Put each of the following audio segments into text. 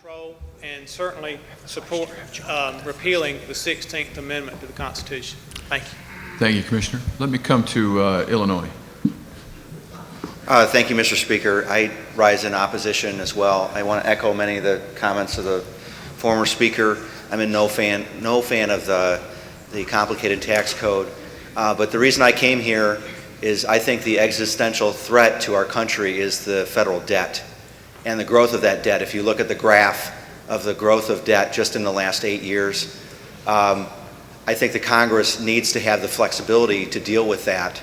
control and certainly support repealing the 16th Amendment to the Constitution. Thank you. Thank you, Commissioner. Let me come to Illinois. Thank you, Mr. Speaker. I rise in opposition as well. I want to echo many of the comments of the former speaker. I'm no fan of the complicated tax code. But the reason I came here is I think the existential threat to our country is the federal debt and the growth of that debt. If you look at the graph of the growth of debt just in the last 8 years, I think the Congress needs to have the flexibility to deal with that,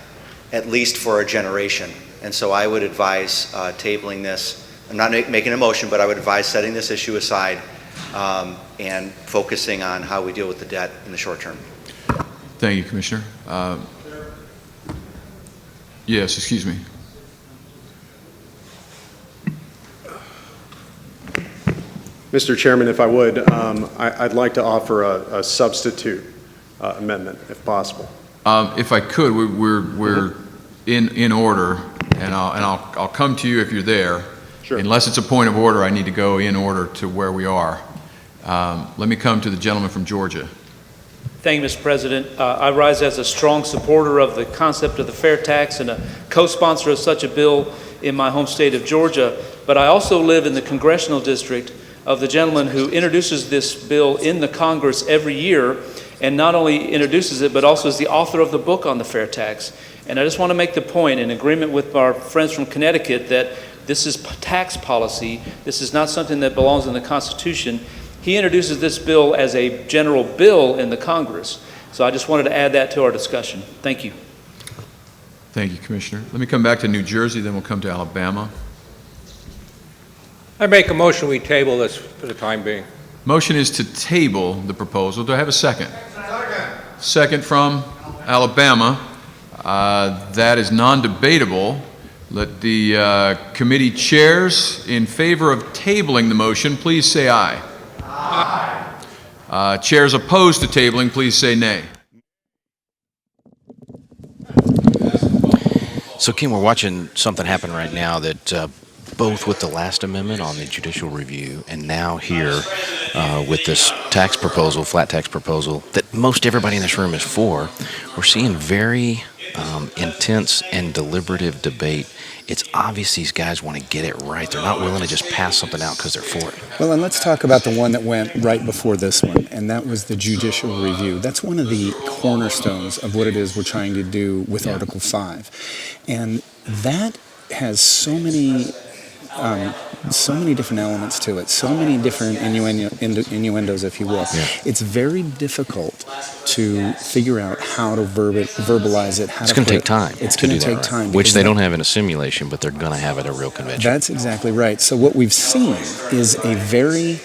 at least for a generation. And so I would advise tabling this. I'm not making a motion, but I would advise setting this issue aside and focusing on how we deal with the debt in the short term. Thank you, Commissioner. Yes, excuse me. Mr. Chairman, if I would, I'd like to offer a substitute amendment, if possible. If I could, we're in order, and I'll come to you if you're there. Sure. Unless it's a point of order, I need to go in order to where we are. Let me come to the gentleman from Georgia. Thank you, Mr. President. I rise as a strong supporter of the concept of the fair tax and a co-sponsor of such a bill in my home state of Georgia. But I also live in the congressional district of the gentleman who introduces this bill in the Congress every year, and not only introduces it, but also is the author of the book on the fair tax. And I just want to make the point, in agreement with our friends from Connecticut, that this is tax policy. This is not something that belongs in the Constitution. He introduces this bill as a general bill in the Congress. So I just wanted to add that to our discussion. Thank you. Thank you, Commissioner. Let me come back to New Jersey, then we'll come to Alabama. I make a motion we table this for the time being. Motion is to table the proposal. Do I have a second? Second from Alabama. That is non-debatable. Let the committee chairs in favor of tabling the motion, please say aye. Aye. Chairs opposed to tabling, please say nay. So, Kim, we're watching something happen right now that both with the last amendment on the judicial review and now here with this tax proposal, flat tax proposal, that most everybody in this room is for, we're seeing very intense and deliberative debate. It's obvious these guys want to get it right. They're not willing to just pass something out because they're for it. Well, and let's talk about the one that went right before this one, and that was the judicial review. That's one of the cornerstones of what it is we're trying to do with Article 5. And that has so many different elements to it, so many different innuendos, if you will. Yeah. It's very difficult to figure out how to verbalize it. It's going to take time. It's going to take time. Which they don't have in a simulation, but they're going to have at a real convention. That's exactly right. So what we've seen is a very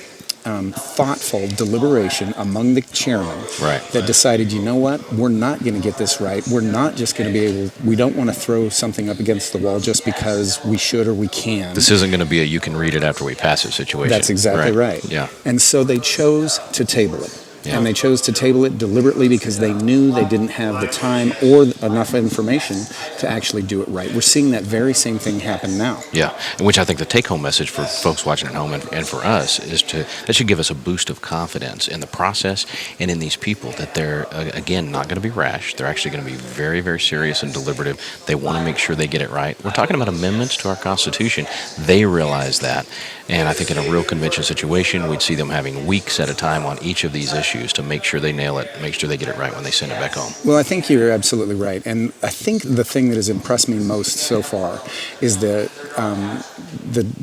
thoughtful deliberation among the chairmen that decided, you know what, we're not going to get this right. We're not just going to be able, we don't want to throw something up against the wall just because we should or we can. This isn't going to be a you can read it after we pass it situation. That's exactly right. Yeah. And so they chose to table it. Yeah. And they chose to table it deliberately because they knew they didn't have the time or enough information to actually do it right. We're seeing that very same thing happen now. Yeah, and which I think the take-home message for folks watching at home and for us is that should give us a boost of confidence in the process and in these people, that they're, again, not going to be rash. They're actually going to be very, very serious and deliberative. They want to make sure they get it right. We're talking about amendments to our Constitution. They realize that. And I think in a real convention situation, we'd see them having weeks at a time on each of these issues to make sure they nail it, make sure they get it right when they send it back home. Well, I think you're absolutely right. And I think the thing that has impressed me most so far is the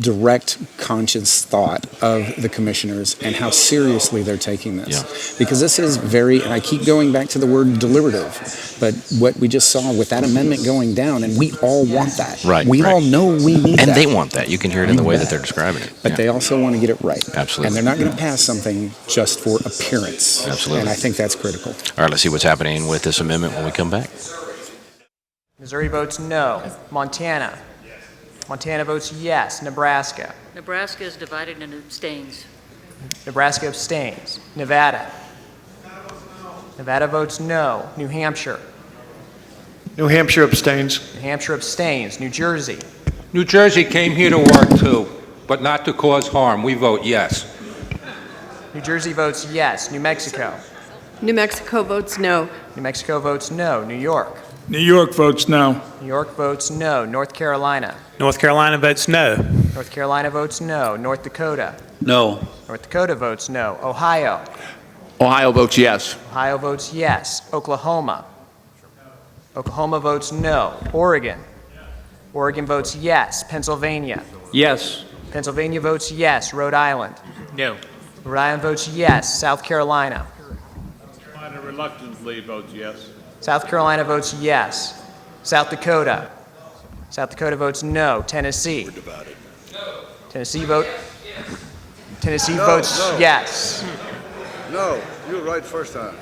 direct, conscious thought of the commissioners and how seriously they're taking this. Yeah. Because this is very, and I keep going back to the word deliberative, but what we just saw with that amendment going down, and we all want that. Right. We all know we need that. And they want that. You can hear it in the way that they're describing it. But they also want to get it right. Absolutely. And they're not going to pass something just for appearance. Absolutely. And I think that's critical. All right, let's see what's happening with this amendment when we come back. Missouri votes no. Montana. Montana votes yes. Nebraska. Nebraska is divided and abstains. Nebraska abstains. Nevada. Nevada votes no. New Hampshire. New Hampshire abstains. New Hampshire abstains. New Jersey. New Jersey came here to work too, but not to cause harm. We vote yes. New Jersey votes yes. New Mexico. New Mexico votes no. New Mexico votes no. New York. New York votes no. New York votes no. North Carolina. North Carolina votes no. North Carolina votes no. North Dakota. No. North Dakota votes no. Ohio. Ohio votes yes. Ohio votes yes. Oklahoma. Oklahoma votes no. Oregon. Oregon votes yes. Pennsylvania. Yes. Pennsylvania votes yes. Rhode Island. No. Rhode Island votes yes. South Carolina. Carolina reluctantly votes yes. South Carolina votes yes. South Dakota. South Dakota votes no. Tennessee. Tennessee votes yes. No, you were right first time.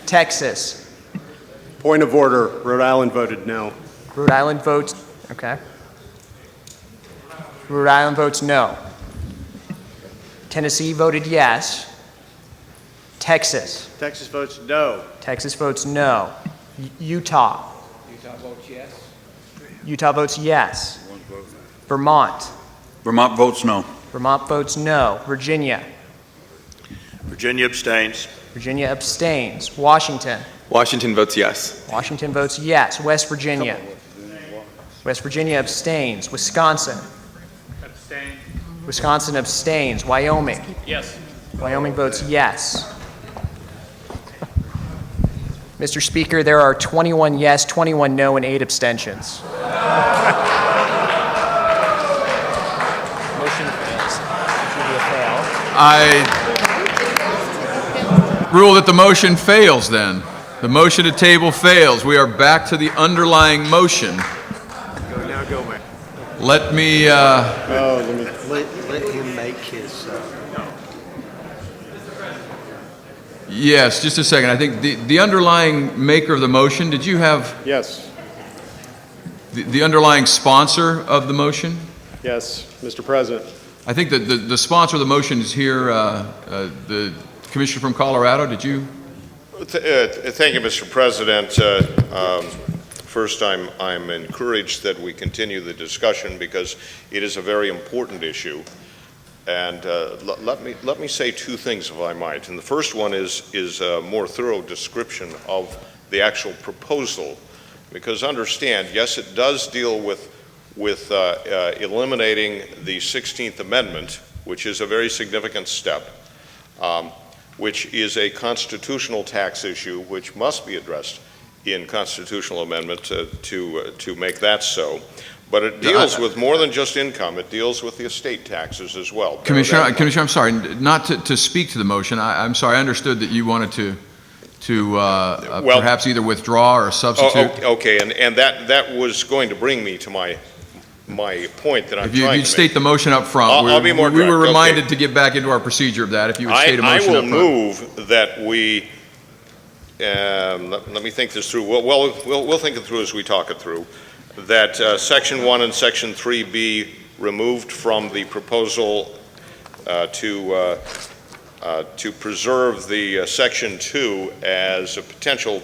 Texas. Point of order, Rhode Island voted no. Rhode Island votes, okay. Rhode Island votes no. Tennessee voted yes. Texas. Texas votes no. Texas votes no. Utah. Utah votes yes. Utah votes yes. Vermont. Vermont votes no. Vermont votes no. Virginia. Virginia abstains. Virginia abstains. Washington. Washington votes yes. Washington votes yes. West Virginia. West Virginia abstains. Wisconsin. Abstain. Wisconsin abstains. Wyoming. Yes. Wyoming votes yes. Mr. Speaker, there are 21 yes, 21 no, and 8 abstentions. Motion fails. It should be a fail. I rule that the motion fails then. The motion to table fails. We are back to the underlying motion. Now go, man. Let me, Let him make his... yes, just a second. I think the underlying maker of the motion, did you have Yes, the underlying sponsor of the motion? yes, Mr. President. I think that the sponsor of the motion is here, the Commissioner from Colorado. Did you? Thank you, Mr. President. First, I'm encouraged that we continue the discussion because it is a very important issue. And let me say two things, if I might. And the first one is a more thorough description of the actual proposal, because understand, yes, it does deal with eliminating the 16th Amendment, which is a very significant step, which is a constitutional tax issue which must be addressed in constitutional amendment to make that so. But it deals with more than just income. It deals with the estate taxes as well. Commissioner, I'm sorry, not to speak to the motion. I'm sorry, I understood that you wanted to perhaps either withdraw or substitute. Okay, and that was going to bring me to my point that I'm trying to make. If you'd state the motion up front. I'll be more direct. We were reminded Okay. to get back into our procedure of that. If you would state a motion up front. I will move that we, let me think this through. We'll think it through as we talk it through. That Section 1 and Section 3 be removed from the proposal to preserve the Section 2 as a potential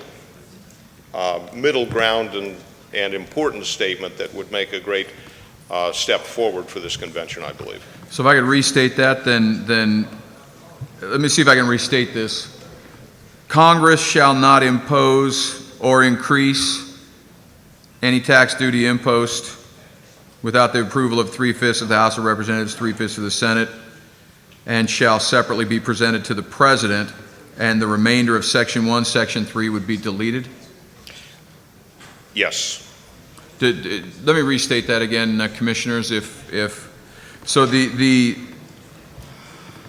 middle ground and important statement that would make a great step forward for this convention, I believe. So if I could restate that, then let me see if I can restate this. Congress shall not impose or increase any tax, duty, impost without the approval of 3/5 of the House of Representatives, 3/5 of the Senate, and shall separately be presented to the President, and the remainder of Section 1, Section 3 would be deleted? Yes. Let me restate that again, Commissioners. So the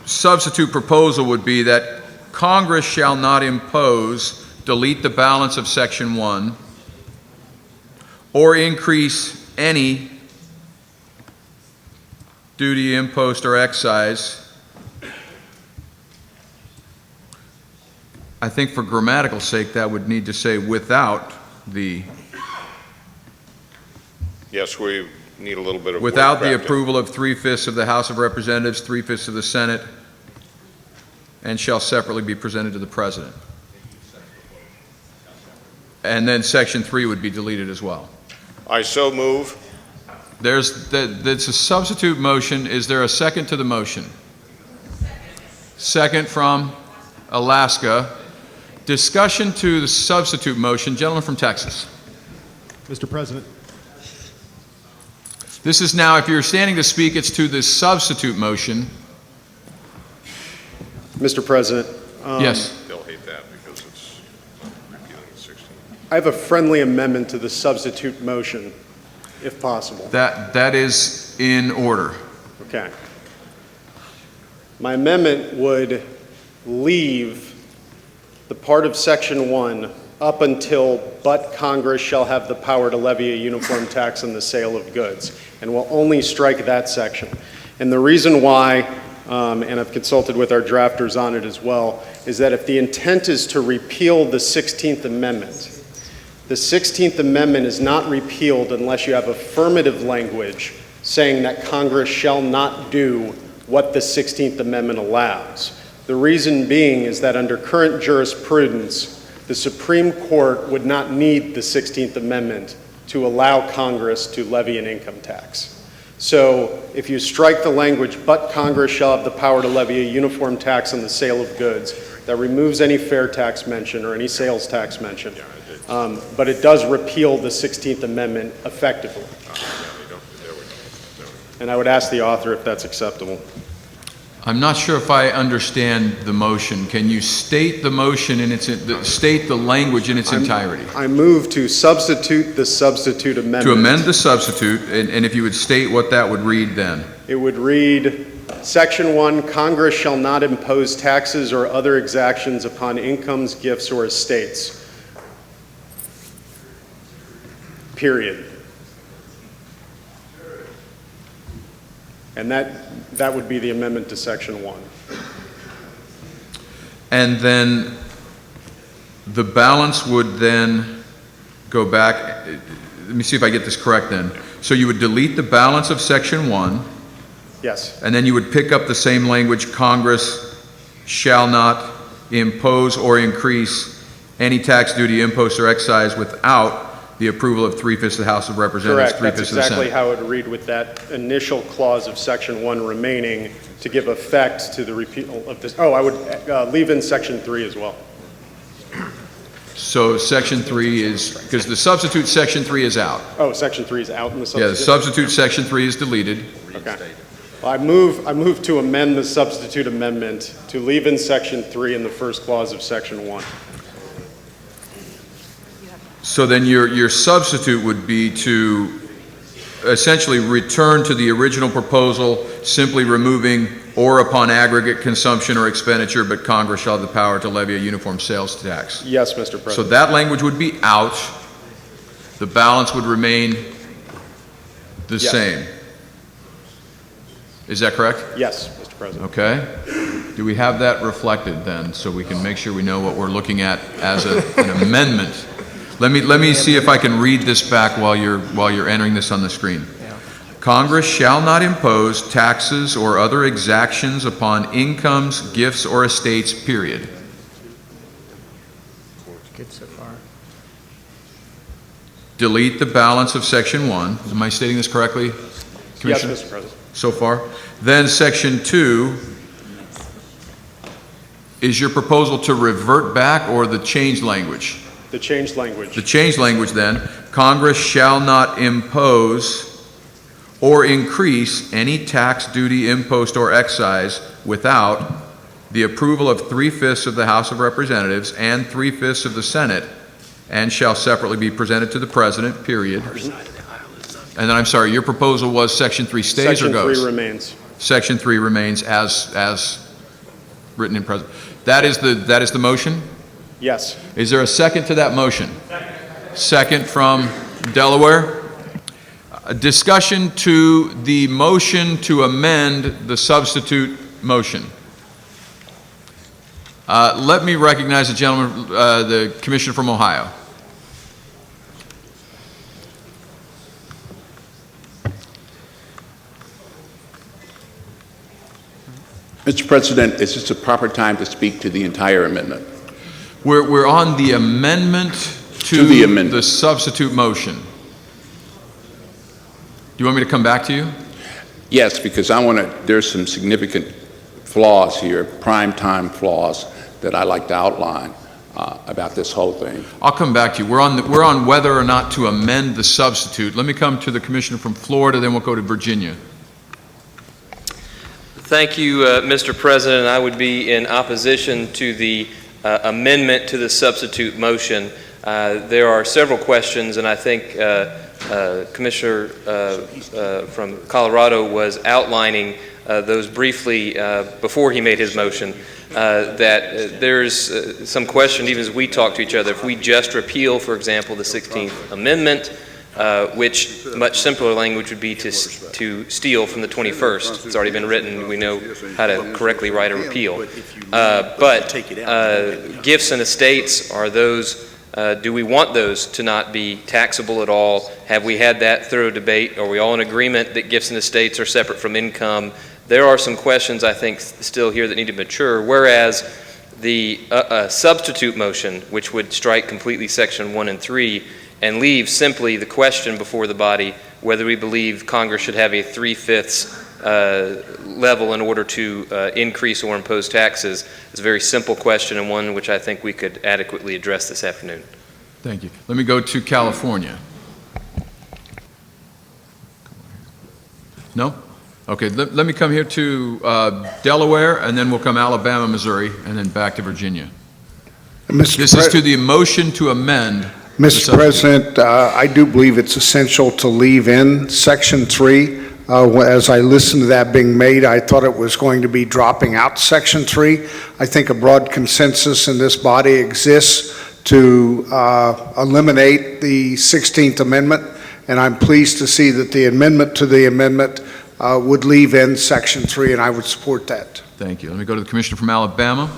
substitute proposal would be that Congress shall not impose, delete the balance of Section 1, or increase any duty, impost, or excise. I think for grammatical sake, that would need to say without the... Yes, we need a little bit of without the word crafting. approval of 3/5 of the House of Representatives, 3/5 of the Senate, and shall separately be presented to the President. And then Section 3 would be deleted as well. I so move. That's a substitute motion. Is there a second to the motion? Second from Alaska. Discussion to the substitute motion. Gentleman from Texas. Mr. President. This is now, if you're standing to speak, it's to the substitute motion. Mr. President. Yes. They'll hate that because it's repealing the 16. I have a friendly amendment to the substitute motion, if possible. That is in order. Okay. My amendment would leave the part of Section 1 up until "but Congress shall have the power to levy a uniform tax on the sale of goods," and will only strike that section. And the reason why, and I've consulted with our drafters on it as well, is that if the intent is to repeal the 16th Amendment, the 16th Amendment is not repealed unless you have affirmative language saying that Congress shall not do what the 16th Amendment allows. The reason being is that under current jurisprudence, the Supreme Court would not need the 16th Amendment to allow Congress to levy an income tax. So if you strike the language, "but Congress shall have the power to levy a uniform tax on the sale of goods," that removes any fair tax mention or any sales tax mention, but it does repeal the 16th Amendment effectively. And I would ask the author if that's acceptable. I'm not sure if I understand the motion. Can you state the motion in its, state the language in its entirety? I move to substitute the substitute amendment. To amend the substitute, and if you would state what that would read then. It would read, Section 1, Congress shall not impose taxes or other exactions upon incomes, gifts, or estates. Period. And that would be the amendment to Section 1. And then the balance would then go back. Let me see if I get this correct then. So you would delete the balance of Section 1. Yes. And then you would pick up the same language, Congress shall not impose or increase any tax, duty, impost, or excise without the approval of 3/5 of the House of Representatives, Correct. 3/5 That's of the Senate. exactly how it would read with that initial clause of Section 1 remaining to give effect to the repeal of this. Oh, I would leave in Section 3 as well. So Section 3 is, because the substitute Section 3 is out. Oh, Section 3 is out in the substitute? Yeah, the substitute Section 3 is deleted. Okay. Well, I move to amend the substitute amendment to leave in Section 3 in the first clause of Section 1. So then your substitute would be to essentially return to the original proposal, simply removing "or upon aggregate consumption or expenditure, but Congress shall have the power to levy a uniform sales tax." Yes, Mr. President. So that language would be out. The balance would remain the same. Is that correct? Yes, Mr. President. Okay. Do we have that reflected then, so we can make sure we know what we're looking at as an amendment? Let me see if I can read this back while you're entering this on the screen. Congress shall not impose taxes or other exactions upon incomes, gifts, or estates, period. Good so far. Delete the balance of Section 1. Am I stating this correctly, Commissioner? Yes, Mr. President. So far. Then Section 2, is your proposal to revert back or the changed language? The changed language. The changed language then, Congress shall not impose or increase any tax, duty, impost, or excise without the approval of 3/5 of the House of Representatives and 3/5 of the Senate, and shall separately be presented to the President, period. And then, I'm sorry, your proposal was Section 3 stays or goes? Section 3 remains. Section 3 remains as written in President. That is the motion? Yes. Is there a second to that motion? Second from Delaware. A discussion to the motion to amend the substitute motion. Let me recognize the gentleman, the Commissioner from Ohio. Mr. President, is this a proper time to speak to the entire amendment? We're on the amendment to the amendment. The substitute motion. Do you want me to come back to you? Yes, because there's some significant flaws here, prime time flaws that I like to outline about this whole thing. I'll come back to you. We're on whether or not to amend the substitute. Let me come to the commissioner from Florida, then we'll go to Virginia. Thank you, Mr. President. I would be in opposition to the amendment to the substitute motion. There are several questions, and I think Commissioner from Colorado was outlining those briefly before he made his motion, that there's some question, even as we talk to each other, if we just repeal, for example, the 16th Amendment, which much simpler language would be to steal from the 21st. It's already been written. We know how to correctly write a repeal. But gifts and estates, are those, do we want those to not be taxable at all? Have we had that thorough debate? Are we all in agreement that gifts and estates are separate from income? There are some questions, I think, still here that need to mature, whereas the substitute motion, which would strike completely Section 1 and 3, and leave simply the question before the body whether we believe Congress should have a 3/5 level in order to increase or impose taxes. It's a very simple question, and one which I think we could adequately address this afternoon. Thank you. Let me go to California. No? Okay, let me come here to Delaware, and then we'll come Alabama, Missouri, and then back to Virginia. This is to the motion to amend. Mr. President, I do believe it's essential to leave in Section 3. As I listened to that being made, I thought it was going to be dropping out Section 3. I think a broad consensus in this body exists to eliminate the 16th Amendment, and I'm pleased to see that the amendment to the amendment would leave in Section 3, and I would support that. Thank you. Let me go to the commissioner from Alabama.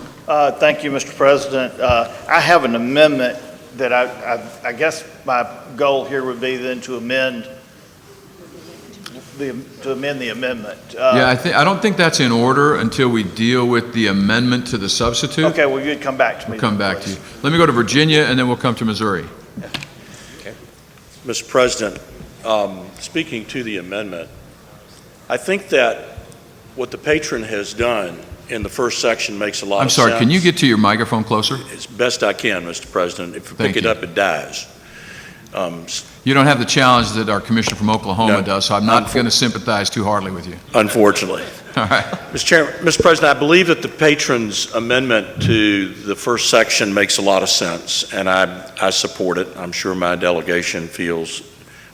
Thank you, Mr. President. I have an amendment that I guess my goal here would be then to amend the amendment. Yeah, I don't think that's in order until we deal with the amendment to the substitute. Okay, well, you'd come back to me. We'll come back to you. Let me go to Virginia, and then we'll come to Missouri. Okay. Mr. President, speaking to the amendment, I think that what the patron has done in the first section makes a lot of sense. I'm sorry, can you get to your microphone closer? As best I can, Mr. President. If you pick it up, it dies. You don't have the challenge that our commissioner from Oklahoma does, so I'm not going to sympathize too hardly with you. Unfortunately. All right. Mr. President, I believe that the patron's amendment to the first section makes a lot of sense, and I support it. I'm sure my delegation feels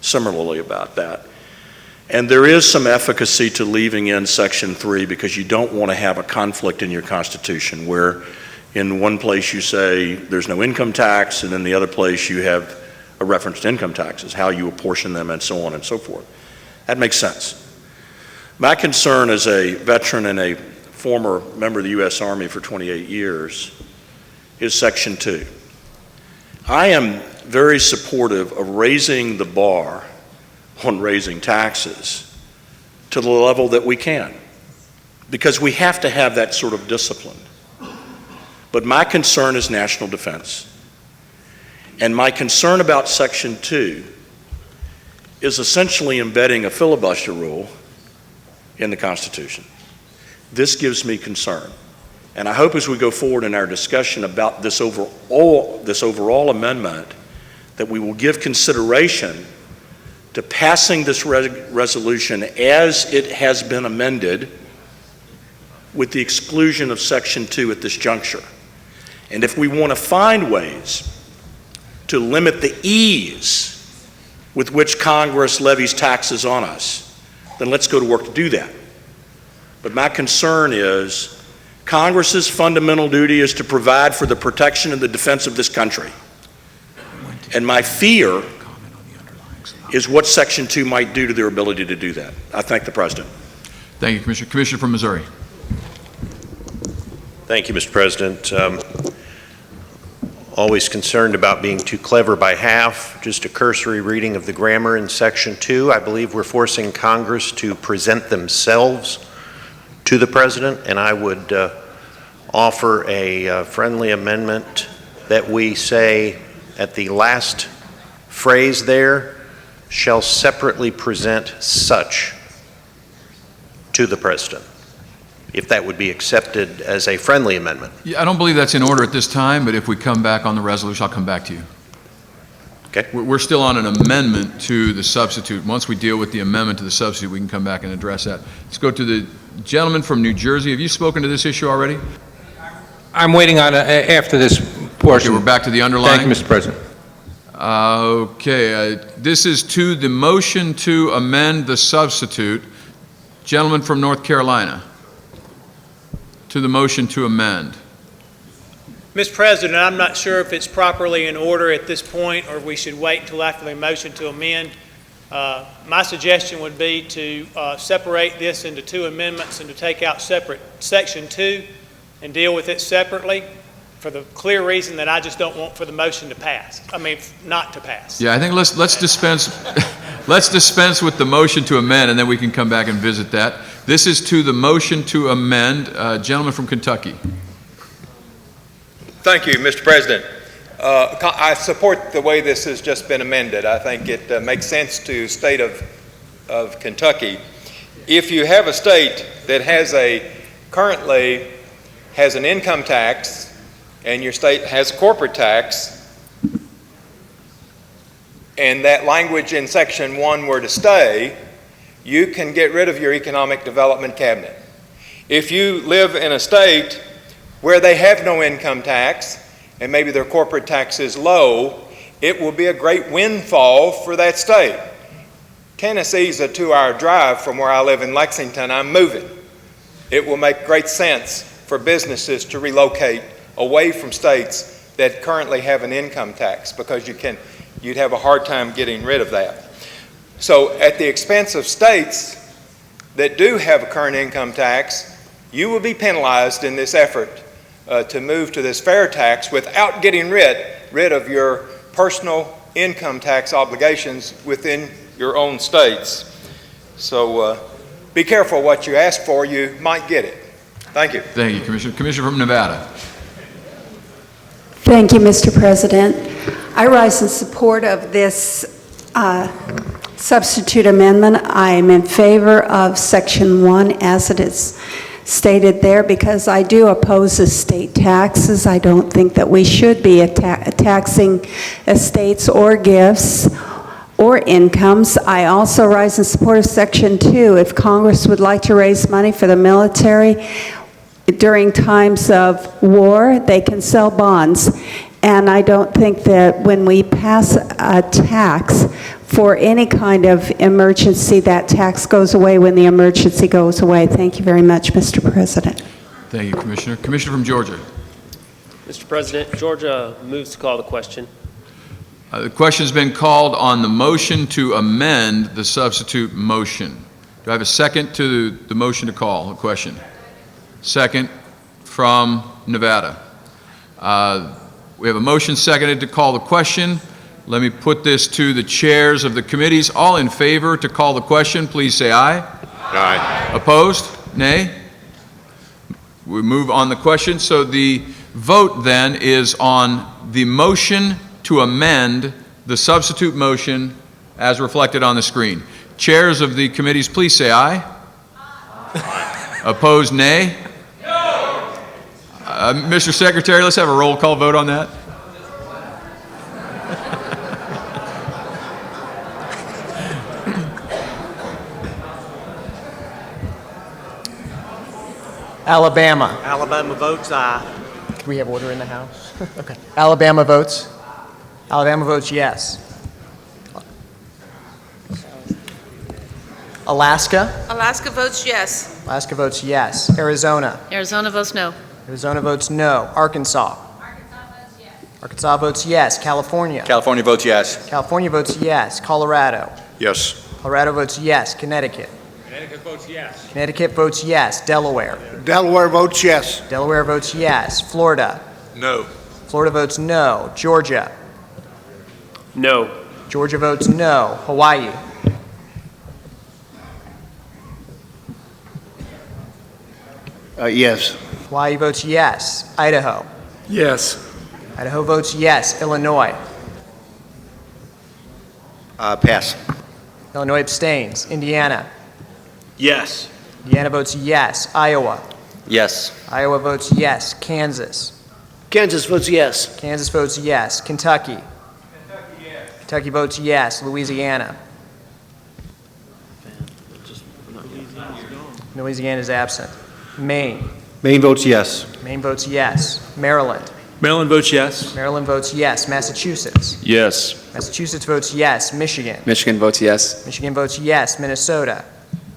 similarly about that. And there is some efficacy to leaving in Section 3 because you don't want to have a conflict in your Constitution where in one place you say there's no income tax and in the other place you have a reference to income taxes, how you apportion them and so on and so forth. That makes sense. My concern as a veteran and a former member of the U.S. Army for 28 years is Section 2. I am very supportive of raising the bar on raising taxes to the level that we can, because we have to have that sort of discipline. But my concern is national defense. And my concern about Section 2 is essentially embedding a filibuster rule in the Constitution. This gives me concern. And I hope as we go forward in our discussion about this overall amendment that we will give consideration to passing this resolution as it has been amended with the exclusion of Section 2 at this juncture. And if we want to find ways to limit the ease with which Congress levies taxes on us, then let's go to work to do that. But my concern is Congress's fundamental duty is to provide for the protection and the defense of this country. And my fear is what Section 2 might do to their ability to do that. I thank the President. Thank you, Commissioner. Commissioner from Missouri. Thank you, Mr. President. Always concerned about being too clever by half. Just a cursory reading of the grammar in Section 2. I believe we're forcing Congress to present themselves to the President, and I would offer a friendly amendment that we say at the last phrase there, shall separately present such to the President. if that would be accepted as a friendly amendment. Yeah, I don't believe that's in order at this time, but if we come back on the resolution, I'll come back to you. Okay. We're still on an amendment to the substitute. Once we deal with the amendment to the substitute, we can come back and address that. Let's go to the gentleman from New Jersey. Have you spoken to this issue already? I'm waiting on after this portion. Okay, we're back to the underlying. Thank you, Mr. President. This is to the motion to amend the substitute. Gentleman from North Carolina. To the motion to amend. Mr. President, I'm not sure if it's properly in order at this point, or we should wait until after the motion to amend. My suggestion would be to separate this into two amendments and to take out separate Section 2 and deal with it separately for the clear reason that I just don't want for the motion to pass. I mean, not to pass. Yeah, I think let's dispense let's dispense with the motion to amend, and then we can come back and visit that. This is to the motion to amend. Gentleman from Kentucky. Thank you, Mr. President. I support the way this has just been amended. I think it makes sense to state of Kentucky. If you have a state that currently has an income tax and your state has a corporate tax, and that language in Section 1 were to stay, you can get rid of your economic development cabinet. If you live in a state where they have no income tax, and maybe their corporate tax is low, it will be a great windfall for that state. Tennessee's a 2-hour drive from where I live in Lexington. I'm moving. It will make great sense for businesses to relocate away from states that currently have an income tax, because you'd have a hard time getting rid of that. So at the expense of states that do have a current income tax, you will be penalized in this effort to move to this fair tax without getting rid of your personal income tax obligations within your own states. So be careful what you ask for. You might get it. Thank you. Thank you, Commissioner. Commissioner from Nevada. Thank you, Mr. President. I rise in support of this substitute amendment. I am in favor of Section 1 as it is stated there, because I do oppose estate taxes. I don't think that we should be taxing estates or gifts or incomes. I also rise in support of Section 2. If Congress would like to raise money for the military during times of war, they can sell bonds. And I don't think that when we pass a tax for any kind of emergency, that tax goes away when the emergency goes away. Thank you very much, Mr. President. Thank you, Commissioner. Commissioner from Georgia. Mr. President, Georgia moves to call the question. The question has been called on the motion to amend the substitute motion. Do I have a second to the motion to call the question? Second from Nevada. We have a motion seconded to call the question. Let me put this to the chairs of the committees. All in favor to call the question, please say aye. Aye. Opposed? Nay? We move on the question. So the vote then is on the motion to amend the substitute motion as reflected on the screen. Chairs of the committees, please say aye. Aye. Opposed? Nay? No. Mr. Secretary, let's have a roll call vote on that. Alabama. Alabama votes aye. Do we have order in the House? Okay. Alabama votes. Alabama votes yes. Alaska. Alaska votes yes. Alaska votes yes. Arizona. Arizona votes no. Arizona votes no. Arkansas. Arkansas votes yes. California. California votes yes. California votes yes. Colorado. Yes. Colorado votes yes. Connecticut. Connecticut votes yes. Connecticut votes yes. Delaware. Delaware votes yes. Delaware votes yes. Florida. No. Florida votes no. Georgia. No. Georgia votes no. Hawaii. Yes. Hawaii votes yes. Idaho. Yes. Idaho votes yes. Illinois. Pass. Illinois abstains. Indiana. Yes. Indiana votes yes. Iowa. Yes. Iowa votes yes. Kansas. Kansas votes yes. Kansas votes yes. Kentucky. Kentucky votes yes. Louisiana. Louisiana is absent. Maine. Maine votes yes. Maine votes yes. Maryland. Maryland votes yes. Maryland votes yes. Massachusetts. Yes. Massachusetts votes yes. Michigan. Michigan votes yes. Michigan votes yes. Minnesota.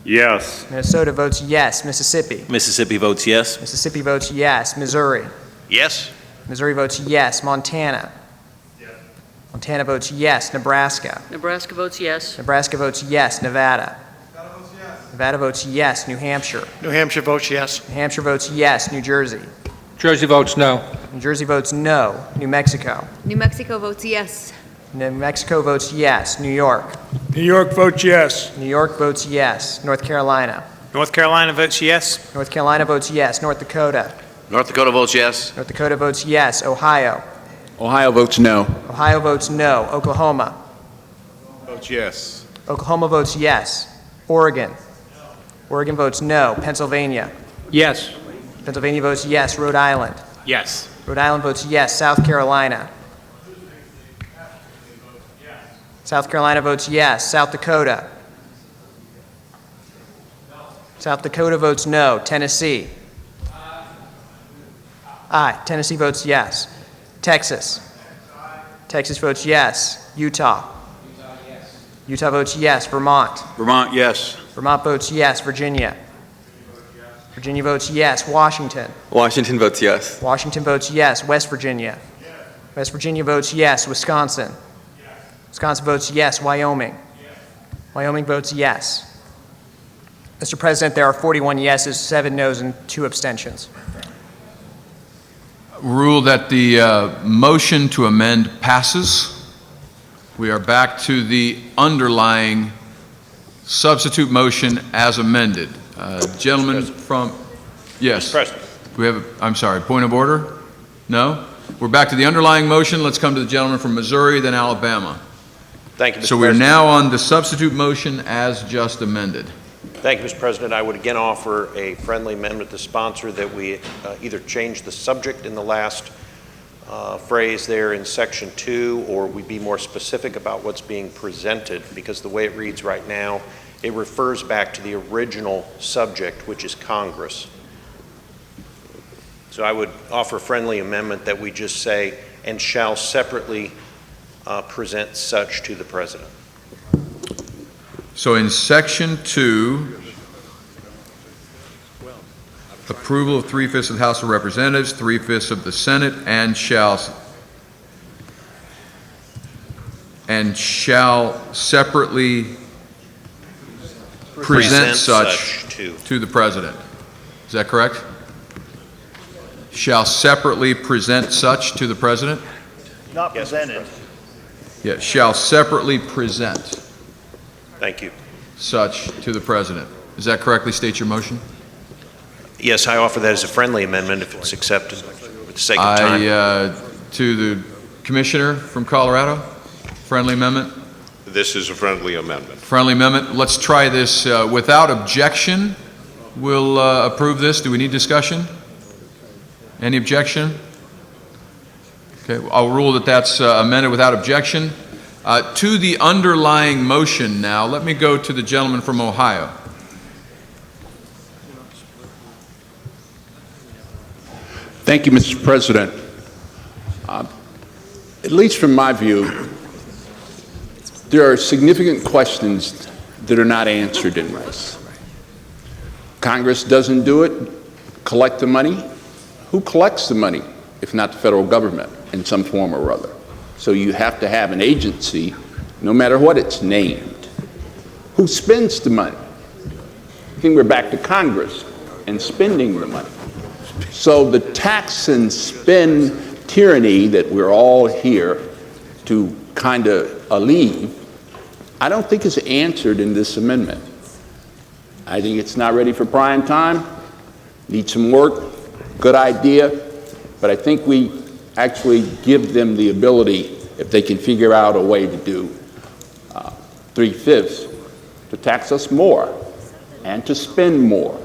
Yes. Minnesota votes yes. Mississippi. Mississippi votes yes. Mississippi votes yes. Missouri. Yes. Missouri votes yes. Montana. Montana votes yes. Nebraska. Nebraska votes yes. Nebraska votes yes. Nevada. Nevada votes yes. New Hampshire. New Hampshire votes yes. New Hampshire votes yes. New Jersey. Jersey votes no. New Jersey votes no. New Mexico. New Mexico votes yes. New Mexico votes yes. New York. New York votes yes. New York votes yes. North Carolina. North Carolina votes yes. North Carolina votes yes. North Dakota. North Dakota votes yes. North Dakota votes yes. Ohio. Ohio votes no. Ohio votes no. Oklahoma. Votes yes. Oklahoma votes yes. Oregon. Oregon votes no. Pennsylvania. Yes. Pennsylvania votes yes. Rhode Island. Yes. Rhode Island votes yes. South Carolina. South Carolina votes yes. South Dakota. South Dakota votes no. Tennessee. Aye. Tennessee votes yes. Texas. Texas votes yes. Utah. Utah votes yes. Vermont. Vermont yes. Vermont votes yes. Virginia. Virginia votes yes. Washington. Washington votes yes. Washington votes yes. West Virginia. West Virginia votes yes. Wisconsin. Wisconsin votes yes. Wyoming. Wyoming votes yes. Mr. President, there are 41 yeses, 7 noes, and 2 abstentions. Rule that the motion to amend passes. We are back to the underlying substitute motion as amended. Gentlemen from, yes. Mr. President. We have, I'm sorry, point of order? No? We're back to the underlying motion. Let's come to the gentleman from Missouri, then Alabama. Thank you, Mr. So we're President. now on the substitute motion as just amended. Thank you, Mr. President. I would again offer a friendly amendment to sponsor that we either change the subject in the last phrase there in section 2, or we be more specific about what's being presented, because the way it reads right now, it refers back to the original subject, which is Congress. So I would offer a friendly amendment that we just say, and shall separately present such to the President. So in section 2, approval of 3/5 of the House of Representatives, 3/5 of the Senate, and shall separately present such to the President. Is that correct? Shall separately present such to the President? Not presented. Yes, shall separately present Thank you. such to the President. Does that correctly state your motion? Yes, I offer that as a friendly amendment if it's accepted for the sake of time. To the Commissioner from Colorado, friendly amendment? This is a friendly amendment. Friendly amendment. Let's try this without objection. We'll approve this. Do we need discussion? Any objection? Okay, I'll rule that that's amended without objection. To the underlying motion now, let me go to the gentleman from Ohio. Thank you, Mr. President. At least from my view, there are significant questions that are not answered in this. Congress doesn't do it, collect the money. Who collects the money if not the federal government in some form or other? So you have to have an agency, no matter what it's named. Who spends the money? I think we're back to Congress and spending the money. So the tax and spend tyranny that we're all here to kind of alleviate, I don't think is answered in this amendment. I think it's not ready for prime time, needs some work, good idea, but I think we actually give them the ability, if they can figure out a way to do 3/5, to tax us more and to spend more.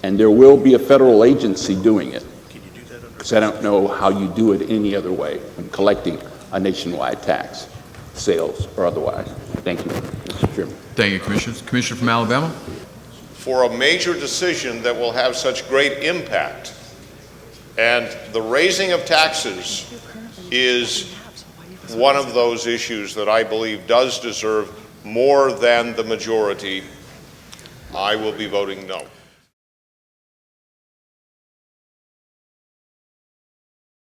And there will be a federal agency doing it. Because I don't know how you do it any other way than collecting a nationwide tax, sales or otherwise. Thank you, Mr. Chairman. Thank you, Commissioner. Commissioner from Alabama? For a major decision that will have such great impact, and the raising of taxes is one of those issues that I believe does deserve more than the majority, I will be voting no.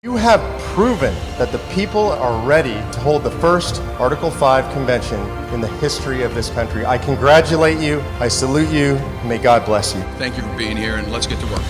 You have proven that the people are ready to hold the first Article 5 convention in the history of this country. I congratulate you. I salute you. May God bless you. Thank you for being here, and let's get to work.